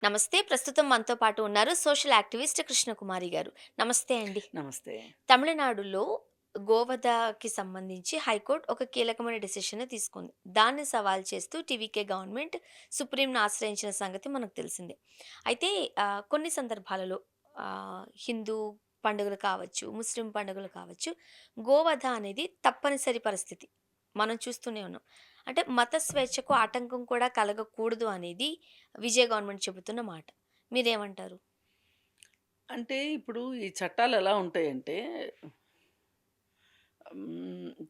నమస్తే. ప్రస్తుతం మనతో పాటు ఉన్నారు సోషల్ యాక్టివిస్ట్ కృష్ణకుమారి గారు. నమస్తే అండి. నమస్తే. తమిళనాడులో గోవధకి సంబంధించి హైకోర్ట్ ఒక కీలకమైన డెసిషన్‌ని తీసుకుంది. దాన్ని సవాల్ చేస్తూ టీవీకే గవర్నమెంట్ సుప్రీంని ఆశ్రయించిన సంగతి మనకు తెలిసిందే. అయితే కొన్ని సందర్భాలలో హిందూ పండుగలు కావచ్చు, ముస్లిం పండుగలు కావచ్చు, గోవధ అనేది తప్పనిసరి పరిస్థితి. మనం చూస్తూనే ఉన్నాం. అంటే మత స్వేచ్ఛకు ఆటంకం కూడా కలగకూడదు అనేది విజయ్ గవర్నమెంట్ చెబుతున్న మాట. మీరేమంటారు? అంటే ఇప్పుడు ఈ చట్టాలెలా ఉంటాయంటే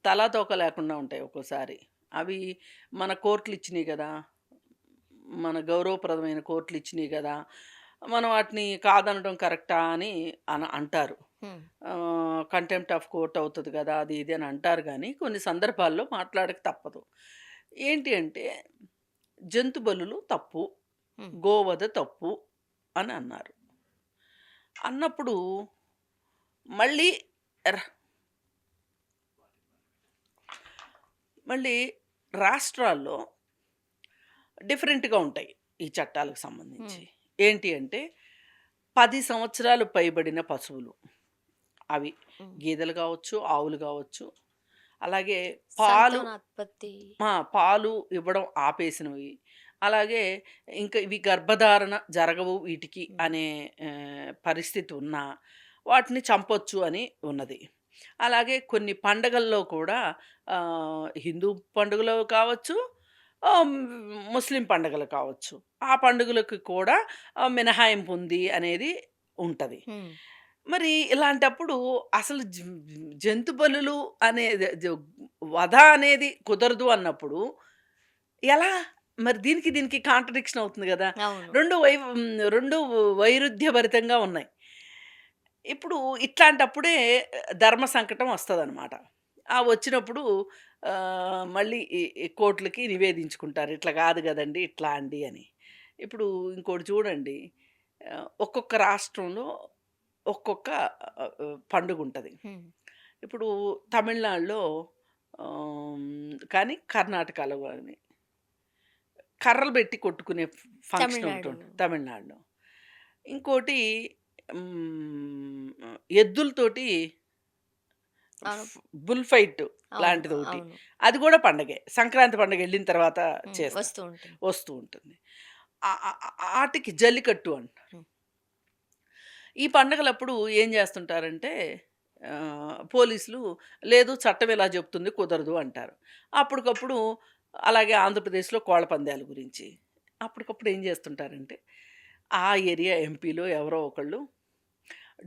తలా తోక లేకుండా ఉంటాయి ఒక్కోసారి. అవి మన కోర్టులిచ్చినియి గదా! మన గౌరవప్రదమైన కోర్టులిచ్చినియి గదా! మనం వాటిని కాదనడం కరెక్టా అని అంటారు. హ్మ్. కంటెంప్ట్ ఆఫ్ కోర్ట్ అవుతది గదా! అది ఇది అని అంటారు గానీ, కొన్ని సందర్భాల్లో మాట్లాడక తప్పదు. ఏంటి అంటే, జంతు బలులు తప్పు, హ్మ్. గోవధ తప్పు అని అన్నారు. అన్నప్పుడు మళ్ళీ ర మళ్ళీ రాష్ట్రాల్లో డిఫరెంట్‌గా ఉంటాయి ఈ చట్టాలకు హ్మ్. సంబంధించి. ఏంటి అంటే 10 సంవత్సరాలు పైబడిన పశువులు. అవి హ్మ్. గేదెలు గావచ్చు, ఆవులు గావచ్చు. అలాగే పాలు సంతానోత్పత్తి. పాలు ఇవ్వడం ఆపేసినవి. అలాగే ఇంకా ఇవి గర్భధారణ జరగవు వీటికి హ్మ్. అనే పరిస్థితి ఉన్నా వాటిని చంపొచ్చు అని ఉన్నది. అలాగే కొన్ని పండగల్లో కూడా హిందూ పండుగలు కావచ్చు, ఆహ్, ముస్లిం పండుగలు కావచ్చు. ఆ పండుగలకు కూడా మినహాయింపు ఉంది అనేది ఉంటది. హ్మ్. మరి ఇలాంటప్పుడు అసలు జంతు బలులు అనేది వధ అనేది కుదరదు అన్నప్పుడు ఎలా? మరి దీనికి కాంట్రడిక్షన్ అవుతుంది గదా! అవును. 2 వైరుధ్యభరితంగా ఉన్నాయి. ఇప్పుడు ఇట్లాంటప్పుడే ధర్మ సంకటం వస్తదనమాట. ఆ వచ్చినప్పుడు మళ్ళీ ఈ కోర్ట్‌లకి నివేదించుకుంటారు. ఇట్లా గాదు గదండీ! ఇట్లా అండి అని. ఇప్పుడు ఇంకోటి చూడండి. ఒక్కొక్క రాష్ట్రంలో ఒక్కొక్క పండుగుంటది. హ్మ్. ఇప్పుడు తమిళనాడులో కానీ కర్ణాటకలో గాని కర్రలు బెట్టి కొట్టుకునే ఫంక్షన్ తమిళనాడు. ఒకటుంటది తమిళనాడులో. ఇంకోటి ఎద్దులతోటి అవును. బుల్ ఫైట్ అవును. లాంటిదొకటి. అవును. అది గూడా పండగే. సంక్రాంతి పండుగెళ్ళిన తర్వాత హ్మ్. చేస్తారు. వస్తూ ఉంటుంది. వస్తూ ఉంటుంది. ఆటికి జల్లికట్టు అంటారు. హ్మ్. ఈ పండగలప్పుడు ఏం జేస్తుంటారంటే పోలీసులు లేదు చట్టం ఇలా జెప్తుంది కుదరదు అంటారు. అప్పటికప్పుడు అలాగే ఆంధ్రప్రదేశ్‌లో కోళ్ళ పందాల గురించి. అప్పటికప్పుడు ఏం జేస్తుంటారంటే ఆ ఏరియా ఎంపీలో ఎవరో ఒకళ్ళు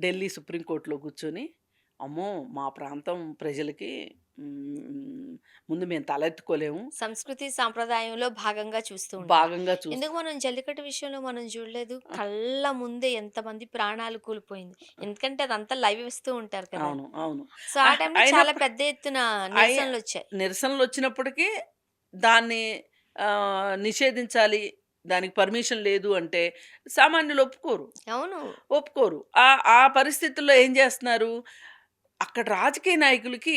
ఢిల్లీ సుప్రీం కోర్ట్‌లో కూర్చొని, అమ్మో! మా ప్రాంతం ప్రజలకి ముందు మేము తలెత్తుకోలేము. సంస్కృతి సాంప్రదాయంలో భాగంగా చూస్తూ ఉంటారు. భాగంగా ఎందుకు చూస్తాం. మనం జల్లికట్టు విషయంలో మనం చూడలేదు? ఆ! కళ్ళ ముందే ఎంతమంది ప్రాణాలు కోల్పోయింది. ఎందుకంటే అదంతా లైవ్ ఇస్తూ ఉంటారు కదా! అవును. అవును. సో, ఆ టైంలో చాలా అయినప్పుడు పెద్ద ఎత్తున అయి నిరసనలొచ్చాయి. నిరసనలొచ్చినప్పటికీ దాన్ని నిషేధించాలి. దానికి పర్మిషన్ లేదు అంటే సామాన్యులు ఒప్పుకోరు. అవును. ఒప్పుకోరు. ఆ పరిస్థితుల్లో ఏం జేస్తున్నారు, అక్కడ రాజకీయ నాయకులకి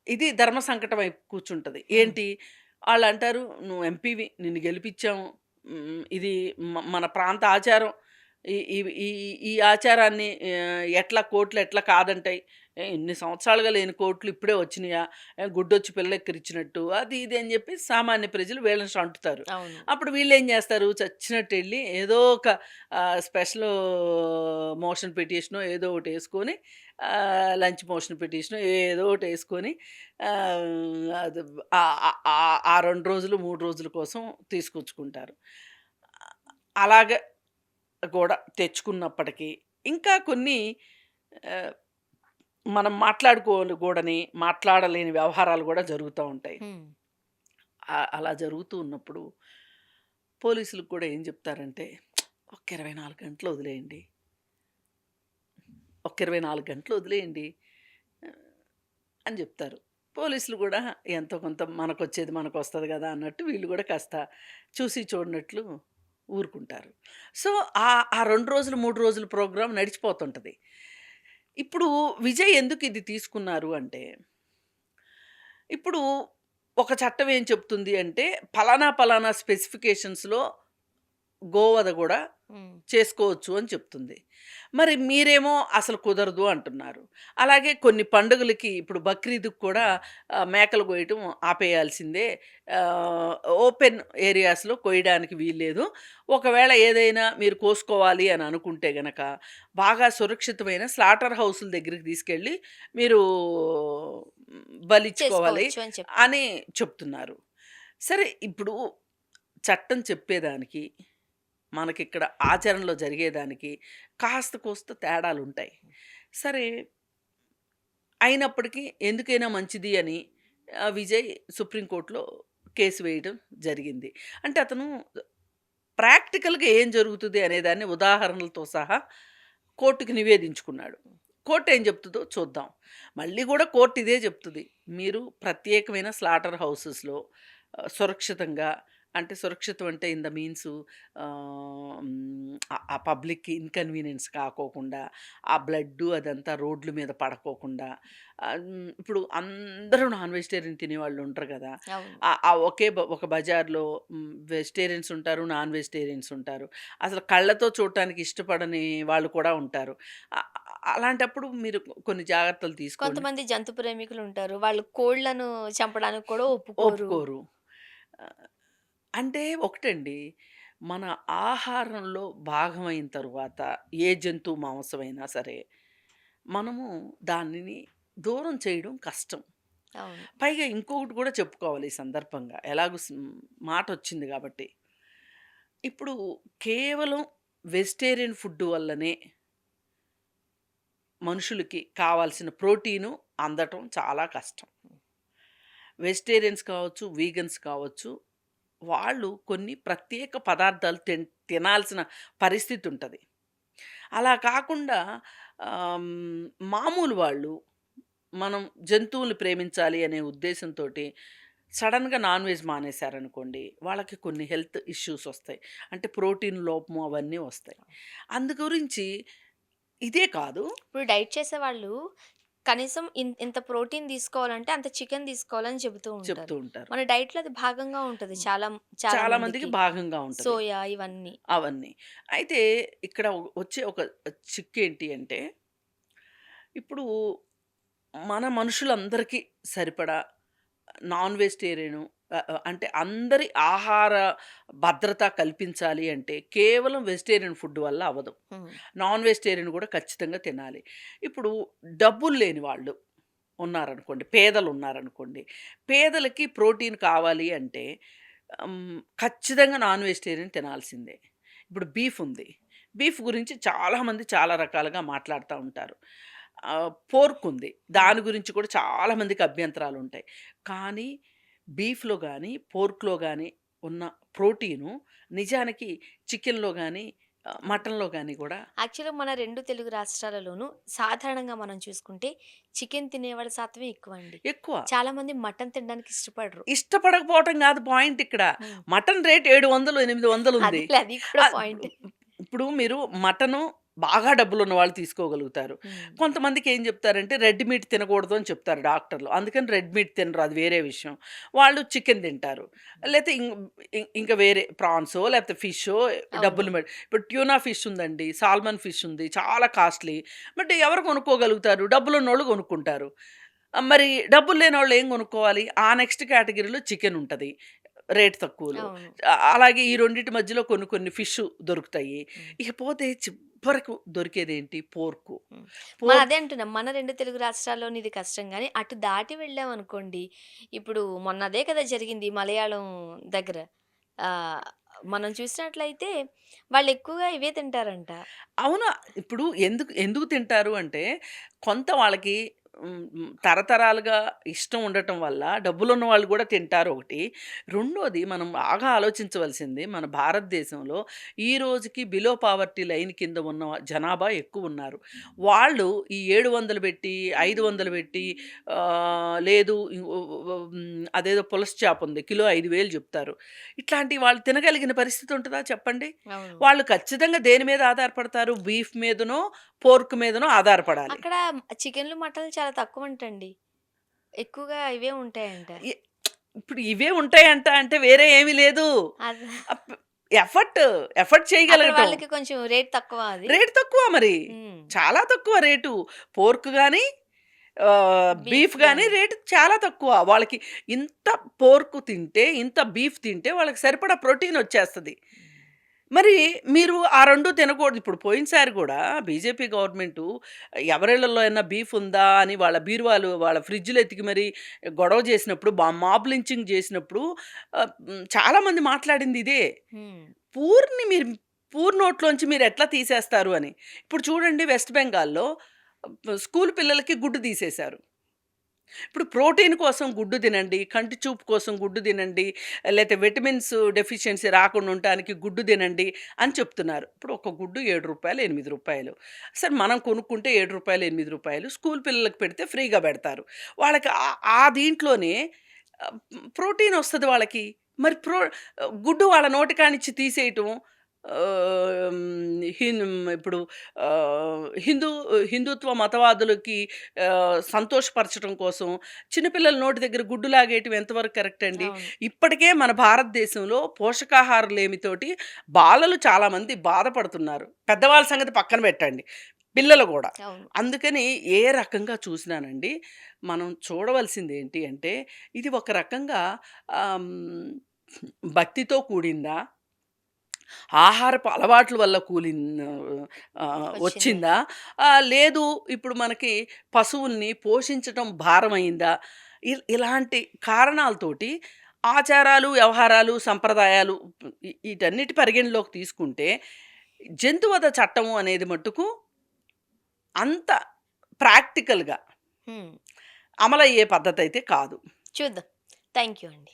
ఇది ధర్మ సంకటమై కూర్చుంటది. హ్మ్. ఏంటి, ఆళ్ళంటారు, "నువ్వు ఎంపీవి, నిన్ను గెలిపిచ్చాము. ఇది మన ప్రాంత ఆచారం. ఈ ఈ ఈ ఈ ఆచారాన్ని ఎట్లా కోర్టులు ఎట్లా కాదంటాయి? ఇన్ని సంవత్సరాలుగా లేని కోర్టులు ఇప్పుడే వచ్చినియా? గుడ్డొచ్చి పిల్లెక్కిరిచ్చినట్టు" అది ఇది అని జెప్పి సామాన్య ప్రజలు వీళ్ళని అంటుతారు. అవును. అప్పుడు వీళ్ళేం జేస్తారు, చచ్చినట్టెళ్లి ఏదో ఒక స్పెషలు మోషన్ పిటిషనో ఏదో ఒకటేసుకొని లంచ్ మోషన్ పిటిషనో ఏదో ఒకటేసుకొని అది ఆ 2 రోజులు, 3 రోజుల కోసం తీసుకొచ్చుకుంటారు. అలాగ గూడా తెచ్చుకున్నప్పటికీ, ఇంకా కొన్ని ఆహ్, మనం మాట్లాడుకోగూడని, మాట్లాడలేని వ్యవహారాలు గూడా జరుగుతా ఉంటాయి. హ్మ్. అలా జరుగుతూ ఉన్నప్పుడు పోలీసులకు కూడా ఏం జెప్తారంటే, "ఒక్క 24 గంటలు వదిలేయండి. ఒక్క 24 గంటలు వదిలేయండి" ఆహ్, అని జెప్తారు. పోలీసులు గూడా ఎంతో కొంత మనకొచ్చేది మనకొస్తది గదా! అన్నట్టు వీళ్ళు గూడా కాస్త చూసి చూడనట్లు ఊరుకుంటారు. సో, ఆ 2 రోజులు, 3 రోజుల ప్రోగ్రామ్ నడిచిపోతుంటది. ఇప్పుడు విజయ్ ఎందుకిది తీసుకున్నారు అంటే, ఇప్పుడు ఒక చట్టం ఏం చెప్తుంది అంటే, పలానా, పలానా స్పెసిఫికేషన్స్‌లో గోవధ గూడా హ్మ్. చేసుకోవచ్చు అని చెప్తుంది. మరి మీరేమో అసలు కుదరదు అంటున్నారు. అలాగే కొన్ని పండుగలకి ఇప్పుడు బక్రీద్‌కి కూడా మేకలు కోయటం ఆపేయాల్సిందే. ఆహ్, ఓపెన్ ఏరియాస్‌లో కోయడానికి వీల్లేదు. ఒకవేళ ఏదైనా మీరు కోసుకోవాలి అని అనుకుంటే గనక బాగా సురక్షితమైన స్లాటర్ హౌసుల దగ్గరికి తీసుకెళ్ళి మీరు బలిచ్చుకోవాలి చేసుకోవచ్చు అని చెప్తారు. అని చెప్తున్నారు. సరే ఇప్పుడు చట్టం చెప్పేదానికి, మనకిక్కడ ఆచరణలో జరిగేదానికి కాస్త కోస్త తేడాలుంటాయి. సరే, అయినప్పటికీ ఎందుకైనా మంచిది అని విజయ్ సుప్రీంకోర్టులో కేసు వేయడం జరిగింది. అంటే అతను ప్రాక్టికల్‌గా ఏం జరుగుతది అనేదాన్ని ఉదాహరణలతో సహా కోర్ట్‌కి నివేదించుకున్నాడు. కోర్ట్ ఏం చెప్తదో చూద్దాం. మళ్ళీ గూడా కోర్ట్ ఇదే చెప్తది. మీరు ప్రత్యేకమైన స్లాటర్ హౌసెస్‌లో సురక్షితంగా, అంటే సురక్షితం అంటే ఇన్ ద మీన్స్ ఆ పబ్లిక్‌కి ఇన్‌కన్వీనియన్స్ కాకోకుండా, ఆ బ్లడ్డు అదంతా రోడ్ల మీద పడకోకుండా, ఇప్పుడు అందరూ నాన్ వెజిటేరియన్ తినేవాళ్ళు ఉంటారు గదా! అవును. ఆ ఒకే ఒక బజార్‌లో వెజిటేరియన్స్ ఉంటారు, నాన్ వెజిటేరియన్స్ ఉంటారు. అసలు కళ్ళతో చూడటానికి ఇష్టపడని వాళ్ళు కూడా ఉంటారు. అలాంటప్పుడు మీరు కొన్ని జాగ్రత్తలు తీసుకోండి. కొంతమంది జంతు ప్రేమికులుంటారు. వాళ్ళు కోళ్ళను చంపడానికి కూడా ఒప్పుకోరు. ఒప్పుకోరు. ఆహ్, అంటే ఒకటండి, మన ఆహారంలో భాగమైన తరువాత ఏ జంతువు మాంసమైనా సరే, మనము దానిని దూరం చేయడం కష్టం. అవును. పైగా ఇంకొకటి కూడా చెప్పుకోవాలి ఈ సందర్భంగా. ఎలాగో మాటొచ్చింది గాబట్టి. ఇప్పుడు కేవలం వెజిటేరియన్ ఫుడ్ వల్లనే మనుషులకి కావాల్సిన ప్రోటీను అందటం చాలా కష్టం. వెజిటేరియన్స్ కావచ్చు, వీగన్స్ కావచ్చు, వాళ్ళు కొన్ని ప్రత్యేక పదార్థాలు తినాల్సిన పరిస్థితి ఉంటది. అలా కాకుండా మామూలు వాళ్ళు, మనం జంతువుల్ని ప్రేమించాలి అనే ఉద్దేశంతోటి సడెన్‌గా నాన్ వెజ్ మానేశారనుకోండి, వాళ్ళకి కొన్ని హెల్త్ ఇష్యూస్ ఒస్తాయి. అంటే ప్రోటీన్ లోపము అవన్నీ వస్తాయి. అందు గురించి ఇదే కాదు, ఇప్పుడు డైట్ చేసేవాళ్ళు కనీసం ఇంత ప్రోటీన్ తీసుకోవాలంటే అంత చికెన్ తీసుకోవాలని చెబుతూ చెప్తూ ఉంటారు. ఉంటారు. మన డైట్‌లో అది భాగంగా ఉంటది చాలా చాలా చాలా మందికి మందికి. భాగంగా ఉంటది సోయా ఇవన్నీ. అవన్నీ. అయితే ఇక్కడ వచ్చే ఒక చిక్కేంటి అంటే, ఇప్పుడు మన మనుషులందరికీ సరిపడా నాన్ వెజిటేరియను, అంటే అందరి ఆహార భద్రత కల్పించాలి అంటే కేవలం వెజిటేరియన్ ఫుడ్ వల్ల అవ్వదు. హ్మ్. నాన్ వెజిటేరియన్ గూడా ఖచ్చితంగా తినాలి. ఇప్పుడు డబ్బులు లేని వాళ్ళు ఉన్నారనుకోండి, పేదలున్నారనుకోండి. పేదలకి ప్రోటీన్ కావాలి అంటే ఖచ్చితంగా నాన్ వెజిటేరియన్ తినాల్సిందే. ఇప్పుడు బీఫ్ ఉంది. బీఫ్ గురించి చాలామంది చాలా రకాలుగా మాట్లాడుతా ఉంటారు. పోర్క్ ఉంది. హ్మ్. దాని గురించి కూడా చాలా మందికి అభ్యంతరాలుంటాయి. కానీ బీఫ్‌లో గాని, పోర్క్‌లో గాని ఉన్న ప్రోటీను నిజానికి చికెన్‌లో గాని, మటన్‌లో గాని గూడా యాక్చువల్‌గా మన 2 తెలుగు రాష్ట్రాలలోనూ సాధారణంగా మనం చూసుకుంటే చికెన్ తినేవాళ్ళ శాతమే ఎక్కువండి. ఎక్కువ. చాలా మంది మటన్ తినడానికి ఇష్టపడరు. ఇష్టపడకపోవటం గాదు పాయింటిక్కడ. హ్మ్. మటన్ రేట్ 700, 800 ఉంది. అదేలే అది కూడా ఆహ్, పాయింటే. ఇప్పుడు మీరు మటను బాగా డబ్బులున్న వాళ్ళు తీసుకోగలుగుతారు. హ్మ్. కొంతమందికి ఏం చెప్తారంటే రెడ్ మీట్ తినకూడదు అని చెప్తారు డాక్టర్లు. అందుకని రెడ్ మీట్ తినరు, అది వేరే విషయం. వాళ్ళు చికెన్ తింటారు. లేతే ఇంకా వేరే ప్రాన్సో లేకపోతే ఫిషో అవును. డబ్బులు ఇప్పుడు ట్యూనా ఫిష్ ఉందండి. సాల్మన్ ఫిష్ ఉంది. చాలా కాస్ట్‌లీ. బట్ ఎవరు కొనుక్కోగలుగుతారు? డబ్బులున్నోళ్ళు కొనుక్కుంటారు. మరి డబ్బులు లేనోళ్ళు ఏం కొనుక్కోవాలి? ఆ నెక్స్ట్ కేటగిరీలో చికెన్ ఉంటది, రేట్ తక్కువలో. అవును. అలాగే ఈ రెండిటి మధ్యలో కొన్ని కొన్ని ఫిష్ దొరుకుతాయి. హ్మ్. ఇకపోతే చివరకు దొరికేదేంటి? పోర్కు. హ్మ్. పోర్క్ అదే అంటున్నాం. మన 2 తెలుగు రాష్ట్రాల్లోని ఇది కష్టం గానీ, అటు దాటి వెళ్ళామనుకోండి, ఇప్పుడు మొన్న అదే కదా జరిగింది మలయాళం దగ్గర. ఆహ్, మనం చూసినట్లయితే వాళ్ళెక్కువగా ఇవే తింటారంట. అవును. ఇప్పుడు ఎందుకు ఎందుకు తింటారు అంటే, కొంత వాళ్ళకి తరతరాలుగా ఇష్టం ఉండటం వల్ల డబ్బులున్న వాళ్ళు గూడా తింటారు ఒకటి. రెండోది మనం బాగా ఆలోచించవలసింది, మన భారతదేశంలో ఈ రోజుకి బిలో పావర్టీ లైన్ కింద ఉన్న జనాభా ఎక్కువున్నారు. వాళ్ళు ఈ 700 పెట్టి, 500 పెట్టి లేదు అదేదో పులస చేపుంది. కిలో 5,000 జెప్తారు. ఇట్లాంటివి వాళ్ళు తినగలిగిన పరిస్థితి ఉంటదా చెప్పండి? అవును. వాళ్ళు ఖచ్చితంగా దేని మీద ఆధారపడతారు? బీఫ్ మీదనో, పోర్క్ మీదనో ఆధారపడాలి. అక్కడ చికెన్‌లు, మటన్‌లు చాలా తక్కువంటండి. ఎక్కువగా ఇవే ఉంటాయంట. ఎ ఇప్పుడు ఇవే ఉంటాయంట అంటే వేరే ఏమీ లేదు. అద్ అప్ ఎఫర్ట్, ఎఫర్ట్ అక్కడ చేయగలగటం. వాళ్ళకి కొంచెం రేట్ తక్కువ అది. రేట్ తక్కువ మరి. హ్మ్. చాలా తక్కువ రేటు. పోర్క్ గాని, బీఫ్ బీఫ్ గాని గాని. రేట్ చాలా తక్కువ. వాళ్ళకి ఇంత పోర్క్ తింటే, ఇంత బీఫ్ తింటే వాళ్ళకి సరిపడా ప్రోటీన్ వచ్చేస్తది. మరి మీరు ఆ 2 తినకూడదు. ఇప్పుడు పోయినసారి గూడా బీజేపీ గవర్నమెంటు ఎవరిళ్ళలో అయినా బీఫ్ ఉందా అని వాళ్ళ బీరువాలు, వాళ్ళ ఫ్రిడ్జ్‌లు ఎతికి మరి గొడవ చేసినప్పుడు, మాబ్ లించింగ్ చేసినప్పుడు చాలామంది మాట్లాడింది ఇదే. హ్మ్. పూర్‌ని మీరు పూర్ నోట్లోంచి మీరెట్లా తీసేస్తారు అని. ఇప్పుడు చూడండి వెస్ట్ బెంగాల్‌లో స్కూల్ పిల్లలకి గుడ్డు తీసేశారు. ఇప్పుడు ప్రోటీన్ కోసం గుడ్డు తినండి, కంటి చూపు కోసం గుడ్డు తినండి, లేతే విటమిన్స్ డెఫిషియన్సీ రాకుండా ఉండటానికి గుడ్డు తినండి అని చెప్తున్నారు. ఇప్పుడు ఒక గుడ్డు రూ. 7, రూ. 8. సరే మనం కొనుక్కుంటే రూ. 7, రూ. 8 స్కూల్ పిల్లలకి పెడితే ఫ్రీగా పెడతారు. వాళ్ళకి ఆ దీంట్లోనే ప్రోటీన్ వస్తది వాళ్ళకి. మరి గుడ్డు వాళ్ళ నోటికానించి తీసేయటం ఆహ్, ఇప్పుడు హిందూ హిందుత్వ మతవాదులకి సంతోషపరచడం కోసం చిన్నపిల్లల నోటి దగ్గర గుడ్డు లాగేయటం ఎంతవరకు కరెక్ట్ అండి? అవును. ఇప్పటికే మన భారతదేశంలో పోషకాహార లేమితోటి బాలలు చాలామంది బాధపడుతున్నారు. పెద్దవాళ్ళ సంగతి పక్కన పెట్టండి. పిల్లలు గూడా. అవును. అందుకని ఏ రకంగా చూసినానండి, మనం చూడవలసిందేంటి అంటే, ఇది ఒక రకంగా ఆహ్, హ్మ్, భక్తితో కూడిందా? ఆహారపు అలవాట్ల వల్ల వచ్చింది. వచ్చిందా? లేదు ఇప్పుడు మనకి పశువుల్ని పోషించటం భారమయిందా? ఇలాంటి కారణాలతోటి ఆచారాలు, వ్యవహారాలు, సంప్రదాయాలు ఈటన్నిటి పరిగణలోకి తీసుకుంటే, జంతువధ చట్టము అనేది మట్టుకు అంత ప్రాక్టికల్‌గా హ్మ్. అమలయ్యే పద్ధతయితే కాదు. చూద్దాం. థాంక్ యూ అండి.